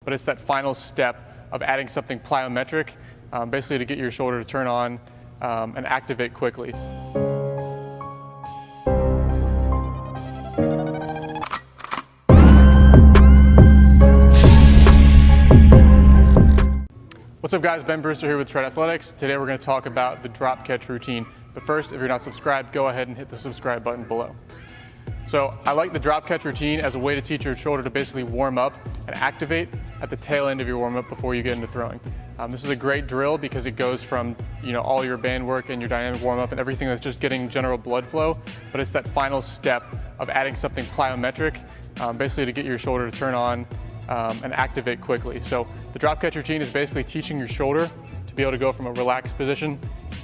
but it's that final step of adding something plyometric, basically to get your shoulder to turn on and activate quickly. What's up guys, Ben Brewster here with Tread Athletics. Today we're going to talk about the drop catch routine. But first, if you're not subscribed, go ahead and hit the subscribe button below. So I like the drop catch routine as a way to teach your shoulder to basically warm up and activate at the tail end of your warm up before you get into throwing. This is a great drill because it goes from all your band work and your dynamic warm up and everything that's just getting general blood flow, but it's that final step of adding something plyometric, basically to get your shoulder to turn on and activate quickly. So the drop catch routine is basically teaching your shoulder to be able to go from a relaxed position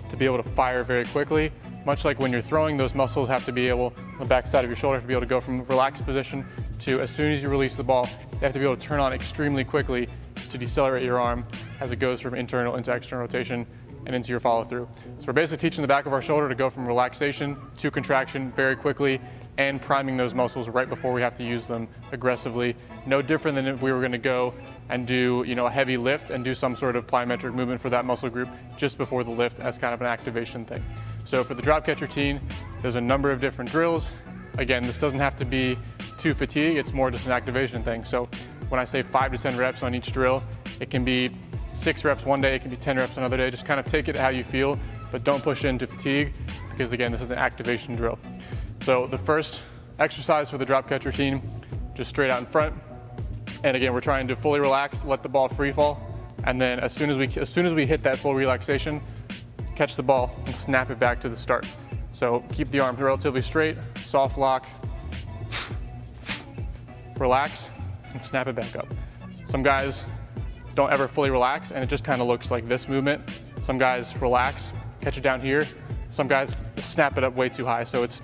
to be able to fire very quickly. Much like when you're throwing, those muscles have to be able, on the back side of your shoulder, have to be able to go from a relaxed position to, as soon as you release the ball, they have to be able to turn on extremely quickly to decelerate your arm as it goes from internal into external rotation and into your follow through. So we're basically teaching the back of our shoulder to go from relaxation to contraction very quickly and priming those muscles right before we have to use them aggressively. No different than if we were going to go and do a heavy lift and do some sort of plyometric movement for that muscle group just before the lift as kind of an activation thing. So for the drop catch routine, there's a number of different drills. Again, this doesn't have to be to fatigue, it's more just an activation thing. So when I say 5 to 10 reps on each drill, it can be 6 reps one day, it can be 10 reps another day. Just kind of take it how you feel, but don't push into fatigue because again, this is an activation drill. So the first exercise for the drop catch routine, just straight out in front. And again, we're trying to fully relax, let the ball free fall. And then as soon as we hit that full relaxation, catch the ball and snap it back to the start. So keep the arm relatively straight, soft lock, relax, and snap it back up. Some guys don't ever fully relax and it just kind of looks like this movement. Some guys relax, catch it down here. Some guys snap it up way too high. So it's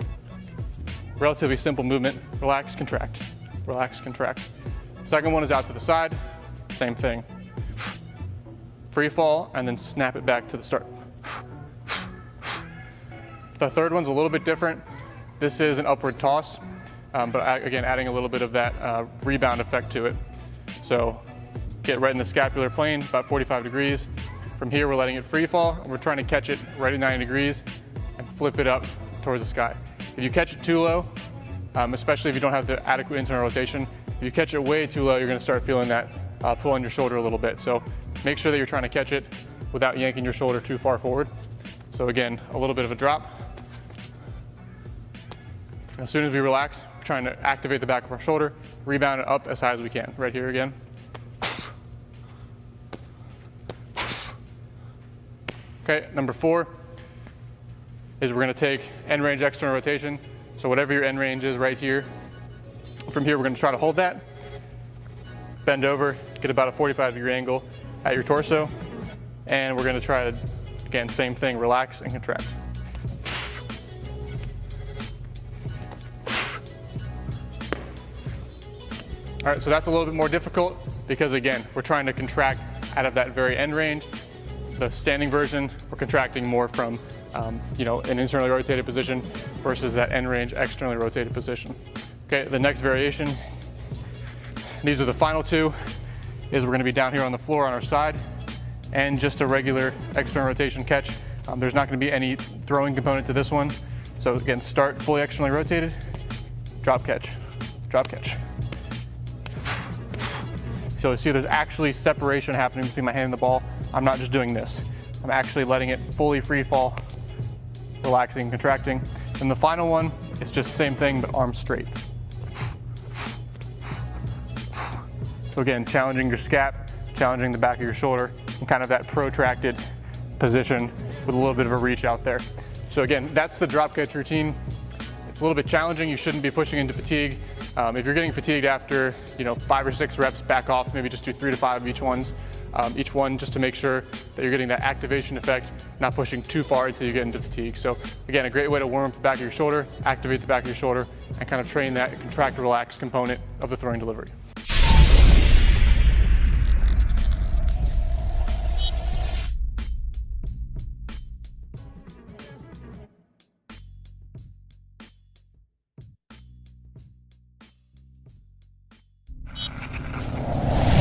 relatively simple movement, relax, contract, relax, contract. Second one is out to the side, same thing. Free fall and then snap it back to the start. The third one's a little bit different. This is an upward toss, but again, adding a little bit of that rebound effect to it. So get right in the scapular plane, about 45 degrees. From here, we're letting it free fall, and we're trying to catch it right at 90 degrees and flip it up towards the sky. If you catch it too low, especially if you don't have the adequate internal rotation, if you catch it way too low, you're gonna start feeling that pull on your shoulder a little bit. So make sure that you're trying to catch it without yanking your shoulder too far forward. So again, a little bit of a drop. As soon as we relax, we're trying to activate the back of our shoulder, rebound it up as high as we can. Right here again. Okay, number 4 is we're gonna take end range external rotation. So whatever your end range is right here, from here we're gonna try to hold that, bend over, get about a 45-degree angle at your torso, and we're gonna try to, again, same thing, relax and contract. All right, so that's a little bit more difficult because again, we're trying to contract out of that very end range. The standing version, we're contracting more from an internally rotated position versus that end range externally rotated position. Okay, the next variation, these are the final two, is we're gonna be down here on the floor on our side and just a regular external rotation catch. There's not gonna be any throwing component to this one. So again, start fully externally rotated, drop catch, drop catch. So you see there's actually separation happening between my hand and the ball. I'm not just doing this. I'm actually letting it fully free fall, relaxing, contracting. And the final one is just the same thing, but arms straight. So again, challenging your scap, challenging the back of your shoulder, and kind of that protracted position with a little bit of a reach out there. So again, that's the drop catch routine. It's a little bit challenging. You shouldn't be pushing into fatigue. If you're getting fatigued after 5 or 6 reps, back off, maybe just do 3 to 5 of each one just to make sure that you're getting that activation effect, not pushing too far until you get into fatigue. So again, a great way to warm up the back of your shoulder, activate the back of your shoulder, and kind of train that contract relax component of the throwing delivery.